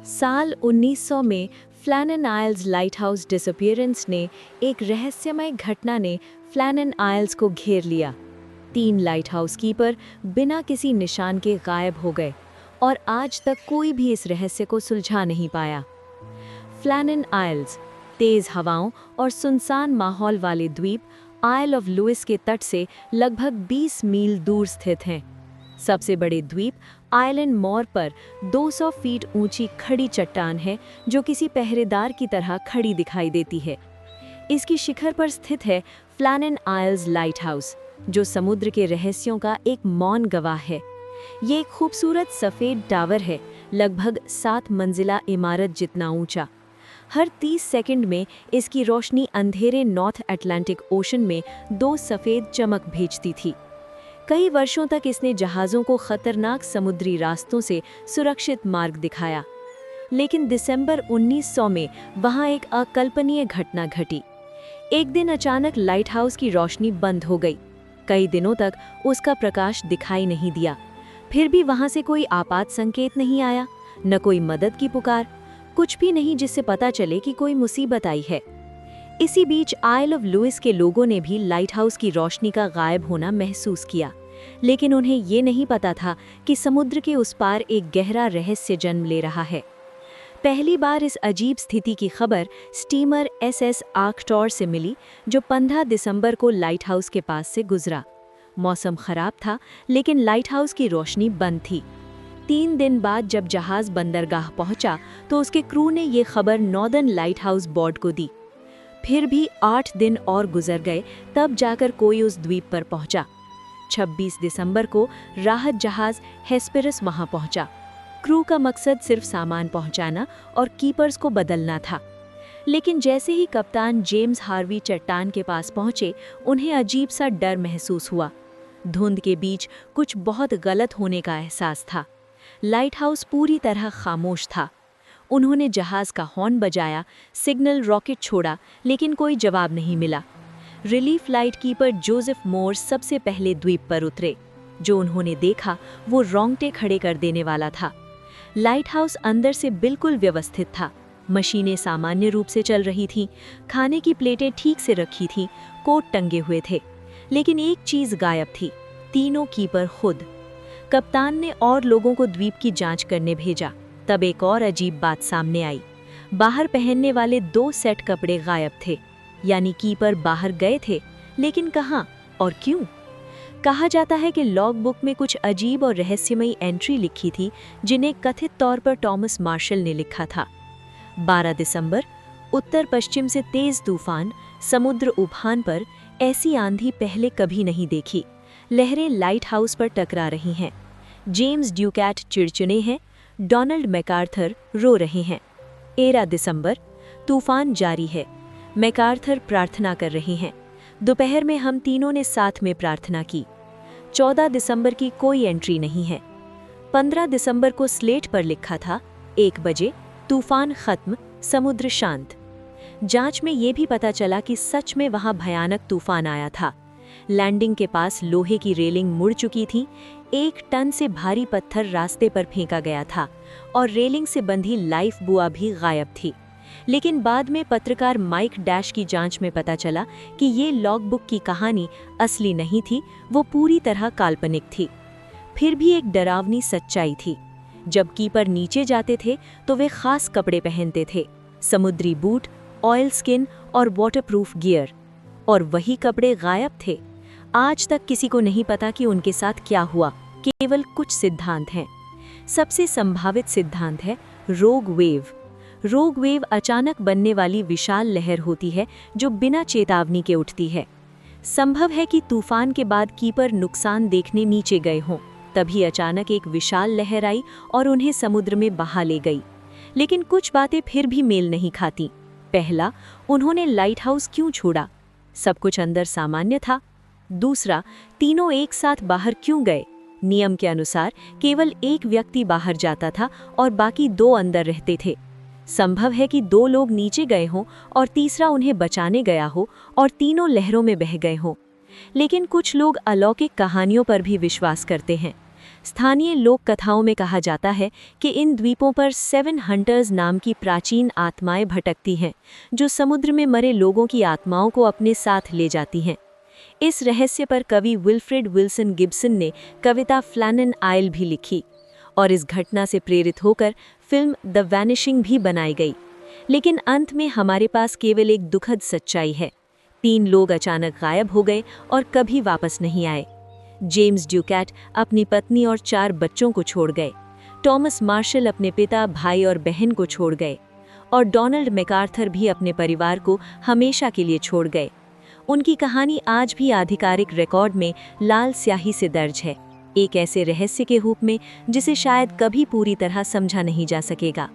साल 1900 में फ्लैनन आइल्स lighthouse disappearance ने एक रहस्यमय घटना ने फ्लैनन आइल्स को घेर लिया। 3 लाइटहाउस कीपर बिना किसी निशान के गायब हो गए और आज तक कोई भी इस रहस्य को सुलझा नहीं पाया। फ्लैनन आइल्स तेज हवाओं और सुनसान माहौल वाले द्वीप आइल ऑफ लुइस के तट से लगभग 20 मील दूर स्थित हैं। सबसे बड़े द्वीप आइलैंड मॉर पर 200 फीट ऊंची खड़ी चट्टान है जो किसी पहरेदार की तरह खड़ी दिखाई देती है। इसकी शिखर पर स्थित है फ्लैनन आइल्स लाइट हाउस, जो समुद्र के रहस्यों का एक मौन गवाह है। ये एक खूबसूरत सफ़ेद टावर है, लगभग 7 मंजिला इमारत जितना ऊंचा। हर 30 सेकंड में इसकी रोशनी अंधेरे नॉर्थ अटलांटिक ओशन में 2 सफ़ेद चमक भेजती थी। कई वर्षों तक इसने जहाज़ों को खतरनाक समुद्री रास्तों से सुरक्षित मार्ग दिखाया। लेकिन दिसंबर 1900 में वहां एक अकल्पनीय घटना घटी। एक दिन अचानक लाइट हाउस की रोशनी बंद हो गई। कई दिनों तक उसका प्रकाश दिखाई नहीं दिया। फिर भी वहां से कोई आपात संकेत नहीं आया, न कोई मदद की पुकार, कुछ भी नहीं जिससे पता चले कि कोई मुसीबत आई है। इसी बीच आइल ऑफ लुइस के लोगों ने भी लाइट हाउस की रोशनी का गायब होना महसूस किया, लेकिन उन्हें ये नहीं पता था कि समुद्र के उस पार एक गहरा रहस्य जन्म ले रहा है। पहली बार इस अजीब स्थिति की खबर स्टीमर SS आर्कटॉर से मिली, जो 15 दिसंबर को लाइट हाउस के पास से गुजरा। मौसम खराब था, लेकिन लाइट हाउस की रोशनी बंद थी। 3 दिन बाद जब जहाज बंदरगाह पहुंचा तो उसके क्रू ने ये खबर नॉर्दर्न लाइट हाउस बोर्ड को दी। फिर भी 8 दिन और गुजर गए, तब जाकर कोई उस द्वीप पर पहुंचा। 26 दिसंबर को राहत जहाज हेस्पेरस वहां पहुंचा। क्रू का मकसद सिर्फ सामान पहुंचाना और कीपर्स को बदलना था। लेकिन जैसे ही कप्तान जेम्स हार्वी चट्टान के पास पहुंचे, उन्हें अजीब सा डर महसूस हुआ। धुंध के बीच कुछ बहुत गलत होने का एहसास था। लाइट हाउस पूरी तरह खामोश था। उन्होंने जहाज का हॉर्न बजाया, सिग्नल रॉकेट छोड़ा, लेकिन कोई जवाब नहीं मिला। रिलीफ लाइट कीपर जोसेफ मोर सबसे पहले द्वीप पर उतरे। जो उन्होंने देखा वो रोंगटे खड़े कर देने वाला था। लाइट हाउस अंदर से बिल्कुल व्यवस्थित था। मशीनें सामान्य रूप से चल रही थीं, खाने की प्लेटें ठीक से रखी थीं, कोट टंगे हुए थे। लेकिन एक चीज गायब थी, तीनों कीपर खुद। कप्तान ने और लोगों को द्वीप की जांच करने भेजा। तब एक और अजीब बात सामने आई। बाहर पहनने वाले 2 सेट कपड़े गायब थे, यानी कीपर बाहर गए थे, लेकिन कहाँ और क्यों? कहा जाता है कि लॉग बुक में कुछ अजीब और रहस्यमयी एंट्री लिखी थी, जिन्हें कथित तौर पर टॉमस मार्शल ने लिखा था। 12 दिसंबर, उत्तर पश्चिम से तेज तूफान, समुद्र उफान पर, ऐसी आंधी पहले कभी नहीं देखी। लहरें लाइट हाउस पर टकरा रही हैं। जेम्स ड्यूकैट चिड़चिड़े हैं, डोनाल्ड मैकार्थर रो रहे हैं। 13 दिसंबर, तूफान जारी है। मैकार्थर प्रार्थना कर रहे हैं। दोपहर में हम तीनों ने साथ में प्रार्थना की। 14 दिसंबर की कोई एंट्री नहीं है। 15 दिसंबर को स्लेट पर लिखा था, 1 बजे, तूफान खत्म, समुद्र शांत। जांच में ये भी पता चला कि सच में वहां भयानक तूफान आया था। लैंडिंग के पास लोहे की रेलिंग मुड़ चुकी थी। 1 टन से भारी पत्थर रास्ते पर फेंका गया था और रेलिंग से बंधी लाइफ बुआ भी गायब थी। लेकिन बाद में पत्रकार माइक डैश की जांच में पता चला कि ये लॉग बुक की कहानी असली नहीं थी, वो पूरी तरह काल्पनिक थी। फिर भी एक डरावनी सच्चाई थी। जब कीपर नीचे जाते थे तो वे खास कपड़े पहनते थे, समुद्री बूट, ऑयल स्किन और वाटरप्रूफ गियर। और वही कपड़े गायब थे। आज तक किसी को नहीं पता कि उनके साथ क्या हुआ। केवल कुछ सिद्धांत हैं। सबसे संभावित सिद्धांत है रोग वेव। रोग वेव अचानक बनने वाली विशाल लहर होती है जो बिना चेतावनी के उठती है। संभव है कि तूफान के बाद कीपर नुकसान देखने नीचे गए हों, तभी अचानक एक विशाल लहर आई और उन्हें समुद्र में बहा ले गई। लेकिन कुछ बातें फिर भी मेल नहीं खाती। पहला, उन्होंने लाइट हाउस क्यों छोड़ा? सब कुछ अंदर सामान्य था। दूसरा, तीनों एक साथ बाहर क्यों गए? नियम के अनुसार केवल एक व्यक्ति बाहर जाता था और बाकी 2 अंदर रहते थे। संभव है कि 2 लोग नीचे गए हों और तीसरा उन्हें बचाने गया हो और तीनों लहरों में बह गए हों। लेकिन कुछ लोग अलौकिक कहानियों पर भी विश्वास करते हैं। स्थानीय लोक कथाओं में कहा जाता है कि इन द्वीपों पर 7 हंटर्स नाम की प्राचीन आत्माएं भटकती हैं, जो समुद्र में मरे लोगों की आत्माओं को अपने साथ ले जाती हैं। इस रहस्य पर कवि विल्फ्रेड विल्सन गिब्सन ने कविता फ्लैनन आइल भी लिखी और इस घटना से प्रेरित होकर फिल्म द वैनिशिंग भी बनाई गई। लेकिन अंत में हमारे पास केवल एक दुखद सच्चाई है। 3 लोग अचानक गायब हो गए और कभी वापस नहीं आए। जेम्स ड्यूकैट अपनी पत्नी और 4 बच्चों को छोड़ गए। टॉमस मार्शल अपने पिता, भाई और बहन को छोड़ गए। और डोनाल्ड मैकार्थर भी अपने परिवार को हमेशा के लिए छोड़ गए। उनकी कहानी आज भी आधिकारिक रिकॉर्ड में लाल स्याही से दर्ज है, एक ऐसे रहस्य के रूप में जिसे शायद कभी पूरी तरह समझा नहीं जा सकेगा।